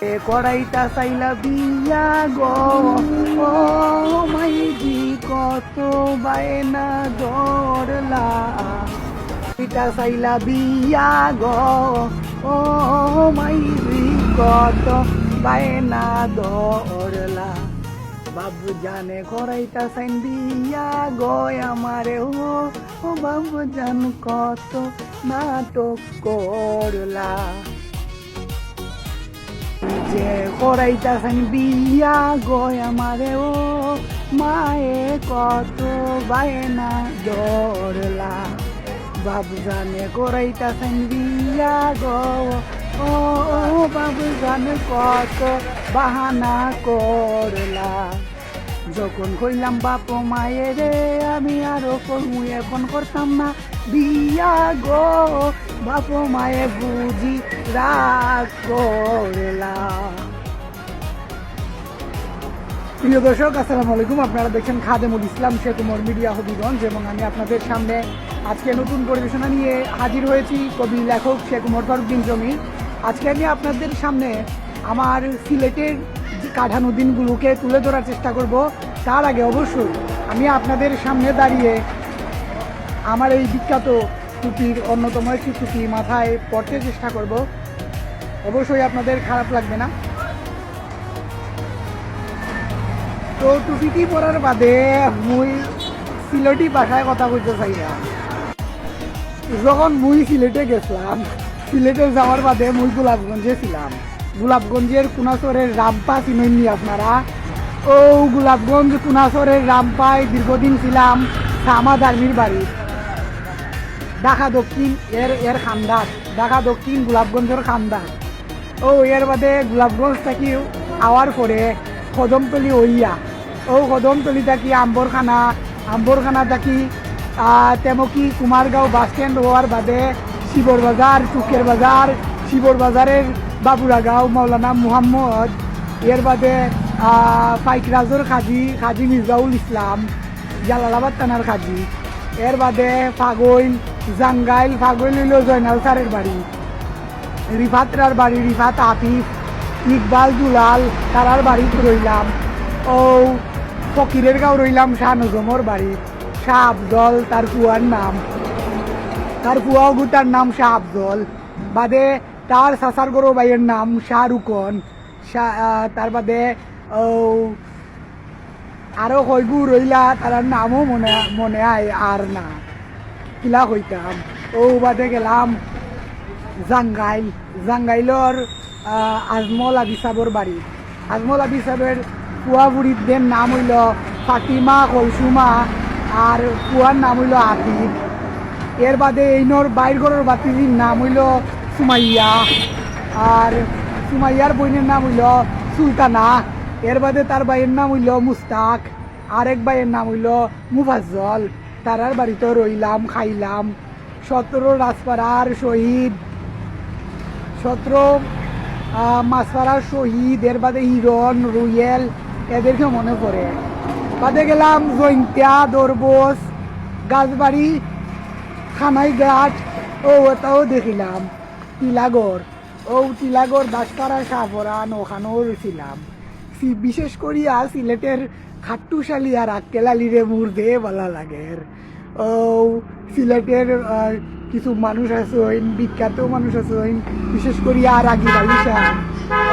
কড়াইটা চাইলা বিয়া গো ও মাইজি কত বায়না ধরলা এটা চাইলা বিয়া গো ও মাইজি কত বায়না ধরলা বাবু জানে কড়াইটা চাইন বিয়া গো আমারে ও বাবু জান কত নাটক করলা যে করাইতাছেন বিয়া গয় আমারে ও মায়ে কত বায়না ধরলা বাবু জানে করাইতাছেন বিয়া গো ও বাবু জানে কত বাহানা করলা যখন কইলাম বাপ মায়ের রে আমি আরো করমু এখন করতাম না বিয়া গো বাপ মায়ে বুঝি রাগ করলা। প্রিয় দর্শক আসসালামু আলাইকুম, আপনারা দেখছেন খাদেমুল ইসলাম শেখ উমর মিডিয়া হবিগঞ্জ এবং আমি আপনাদের সামনে আজকে নতুন পরিবেশনা নিয়ে হাজির হয়েছি কবি লেখক শেখ উমর ফারুকদ্দিন জমি। আজকে আমি আপনাদের সামনে আমার সিলেটের কাটানো দিনগুলোকে তুলে ধরার চেষ্টা করব। তার আগে অবশ্যই আমি আপনাদের সামনে দাঁড়িয়ে আমার এই বিখ্যাত টুপির অন্যতম একটি টুপি মাথায় পড়তে চেষ্টা করব, অবশ্যই আপনাদের খারাপ লাগবে না। তো টুপিটি পরার বাদে মুই সিলেটি ভাষায় কথা বলতে চাই না। যখন মুই সিলেটে গেছিলাম, সিলেটে যাওয়ার বাদে মুই গোলাপগঞ্জে ছিলাম। গোলাপগঞ্জের কুনাচরের রামপা চিনেননি আপনারা? ও গোলাপগঞ্জ কুনাচরের রামপায় দীর্ঘদিন ছিলাম সামাদ আর্মির বাড়ি, ঢাকা দক্ষিণ এর খান্দার, ঢাকা দক্ষিণ গোলাপগঞ্জের খান্দার। ও এর বাদে গোলাপগঞ্জ থাকি আওয়ার পরে কদমতলি হইয়া ও কদমতলি থাকি আম্বরখানা থাকি তেমকি কুমারগাঁও বাস স্ট্যান্ড হওয়ার বাদে শিবর বাজার, টুকের বাজার, শিবর বাজারের বাবুরাগাঁও মৌলানা মুহাম্মদ, এর বাদে পাইকরাজর খাজি মির্জাউল ইসলাম, জালালাবাদ থানার খাজি, এর বাদে ফাগইল জাঙ্গাইল, ফাগইল হইল জয়নাল স্যারের বাড়ি, রিফাতরার বাড়ি, রিফাত আফিফ, ইকবাল দুলাল তারার বাড়িতে রইলাম। ও ফকিরের গাঁও রইলাম শাহ নজমর বাড়ি, শাহ আফজল তার পুয়ার নাম, তার পুয়াও গুতার নাম শাহ আফজল, বাদে তার সাসার গরো ভাইয়ের নাম শাহ রুকন, তার বাদে ও আরো কয়গু রইলা তার নামও মনে আয় আর না কিলা হইতাম। ও বাদে গেলাম জাঙ্গাইলর আজমল আবি সাবর বাড়ি, আজমল আবি সাহেবের পুয়া বুড়িদের নাম হইল ফাতিমা কলসুমা আর পুয়ার নাম হইল আতিফ। এর বাদে এইনর বাইর ঘরের বাতিজির নাম হইল সুমাইয়া আর সুমাইয়ার বইনের নাম হইল সুলতানা। এর বাদে তার ভাইয়ের নাম হইল মুস্তাক, আরেক ভাইয়ের নাম হইল মুফাজ্জল, তারার বাড়িতে রইলাম খাইলাম। 17 রাজপাড়ার শহীদ, 17 মাছপাড়ার শহীদ, এর বাদে হিরন রুয়েল এদেরকে মনে পড়ে। বাদে গেলাম জৈন্তিয়া, দরবোস, গাছবাড়ি, খানাইঘাট, ও ওটাও দেখিলাম। টিলাগড়, ও টিলাগড় দাসপাড়া শাহপরান ওখানেও ছিলাম। বিশেষ করিয়া সিলেটের খাট্টুশালি আর আক্কেলালিরে মুর দে ভালো লাগে। ও সিলেটের কিছু মানুষ আছেন, বিখ্যাত মানুষ আছেন, বিশেষ করিয়া রাগি বালিশা,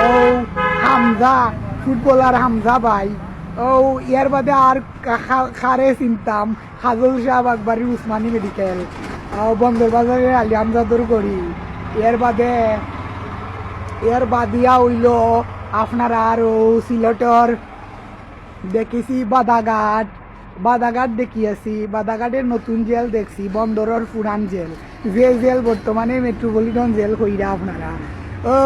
ও হামজা ফুটবলার হামজা ভাই, ও ইয়ার বাদে আর খারে চিনতাম হাজল শাহ বাগবাড়ির উসমানী মেডিকেল, বন্দর বাজারের আলী আমজাদর করি। এর বাদিয়া হইল আপনারা আরও সিলেটর দেখেছি বাদাঘাট দেখিয়েছি, বাদাঘাটের নতুন জেল দেখছি, বন্দরের পুরান জেল, যে জেল বর্তমানে মেট্রোপলিটন জেল কইরা আপনারা। ও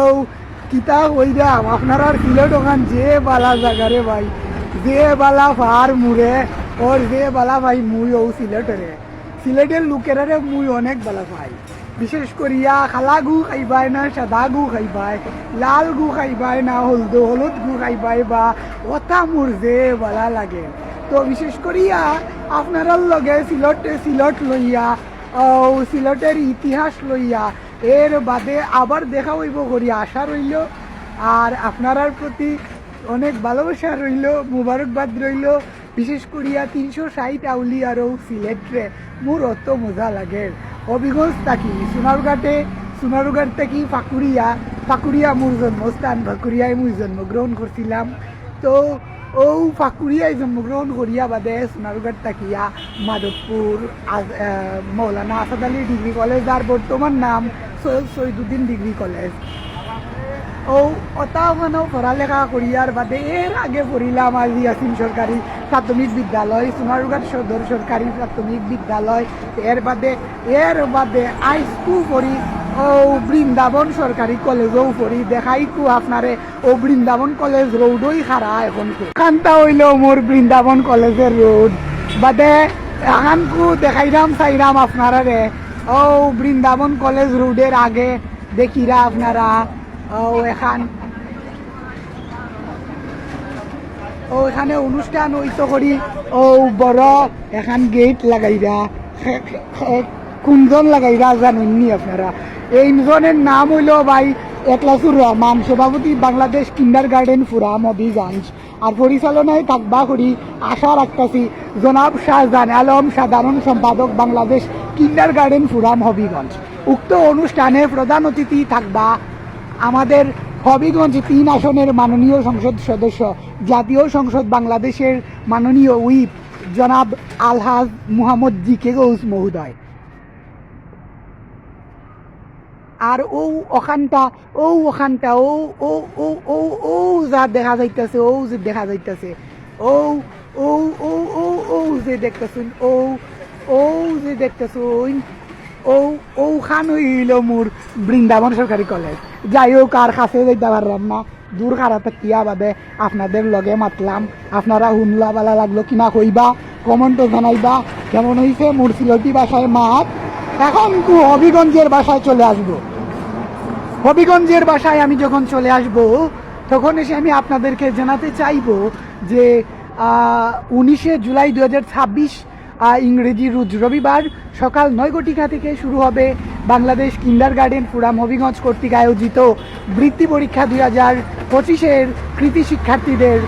কিতা কইরাম আপনারা সিলেট ওখান যে বালা জায়গারে ভাই, যে বালা ফার মুড়ে ওর যে বালা ভাই মুই ও সিলেটের লোকেরারে মুই অনেক বালা পাই। বিশেষ করিয়া খালা গু খাইবাই না সাদা গু খাইবাই, লাল গু খাইবাই না হলুদ গু খাইবাই, বা ওটা মোর যে বালা লাগে। তো বিশেষ করিয়া আপনার লগে সিলট লইয়া সিলটের ইতিহাস লইয়া এর বাদে আবার দেখা হইব করি আশা রইল। আর আপনার প্রতি অনেক ভালোবাসা রইল, মুবারকবাদ রইল। বিশেষ করিয়া 360 আউলি আরও সিলেটরে মোর অত মজা লাগে। হবিগঞ্জ থাকি সোনারুঘাট থাকি ফাকুরিয়া মোর জন্মস্থান, ফাকুরিয়ায় মুই জন্মগ্রহণ করছিলাম। তো ও ফাকুরিয়ায় জন্মগ্রহণ করিয়া বাদে সোনারুঘাট থাকিয়া মাধবপুর মৌলানা আসাদ আলী ডিগ্রি কলেজ, আর বর্তমান নাম সৈয়দ শহীদুদ্দিন ডিগ্রি কলেজ। ও ওখানেও পড়ালেখা করিয়ার বাদে এর আগে পড়িলাম আর ইয়াসিন সরকারি প্রাথমিক বিদ্যালয়, সোনারুঘাট সদর সরকারি প্রাথমিক বিদ্যালয়। এর বাদে হাইস্কুল পড়ি ও বৃন্দাবন সরকারি কলেজও পড়ি। দেখাইকু আপনারে ও বৃন্দাবন কলেজ রোডই খারা এখন খানটা হইল মোর বৃন্দাবন কলেজের রোড। বাদে এখানকু চাইরাম আপনারা রে ও বৃন্দাবন কলেজ রোডের আগে দেখিরা আপনারা এখানে অনুষ্ঠান হইতো করি ও বড় এখান গেট লাগাইরা কুঞ্জন লাগাইরা জানেননি আপনারা। এইজনের নাম হইল ভাই একলাসুর রহমান, সভাপতি বাংলাদেশ কিন্ডার গার্ডেন ফুরাম হবিগঞ্জ। আর পরিচালনায় থাকবা করি আশা রাখতেছি জনাব শাহজাহান আলম, সাধারণ সম্পাদক বাংলাদেশ কিন্ডার গার্ডেন ফুরাম হবিগঞ্জ। উক্ত অনুষ্ঠানে প্রধান অতিথি থাকবা আমাদের হবিগঞ্জ 3 আসনের মাননীয় সংসদ সদস্য, জাতীয় সংসদ বাংলাদেশের মাননীয় হুইপ জনাব আলহাজ মুহাম্মদ জিকে গৌস মহোদয়। আর ওখানটা যা দেখা যাইতেছে ওখান হইল মোর বৃন্দাবন সরকারি কলেজ। যাই হোক, আর কাছে যাইতে পারলাম না, দূর খারাপ কিয়া বাদে আপনাদের লগে মাতলাম। আপনারা শুনলা ভালো লাগলো কিনা কইবা, কমেন্টও জানাইবা কেমন হয়েছে মোর সিলেটি ভাষায় মাত। এখন হবিগঞ্জের বাসায় চলে আসবো। হবিগঞ্জের বাসায় আমি যখন চলে আসব তখন এসে আমি আপনাদেরকে জানাতে চাইবো যে 19শে জুলাই 2026 ইংরেজি রোজ রবিবার সকাল 9 থেকে শুরু হবে বাংলাদেশ কিন্ডার গার্ডেন ফুরাম হবিগঞ্জ কর্তৃক আয়োজিত বৃত্তি পরীক্ষা 2025-এর কৃতি শিক্ষার্থীদের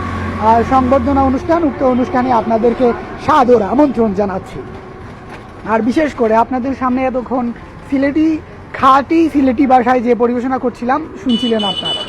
সংবর্ধনা অনুষ্ঠান। উক্ত অনুষ্ঠানে আপনাদেরকে সাদর আমন্ত্রণ জানাচ্ছি। আর বিশেষ করে আপনাদের সামনে এতক্ষণ খাঁটি সিলেটি ভাষায় যে পরিবেশনা করছিলাম শুনছিলেন আপনারা।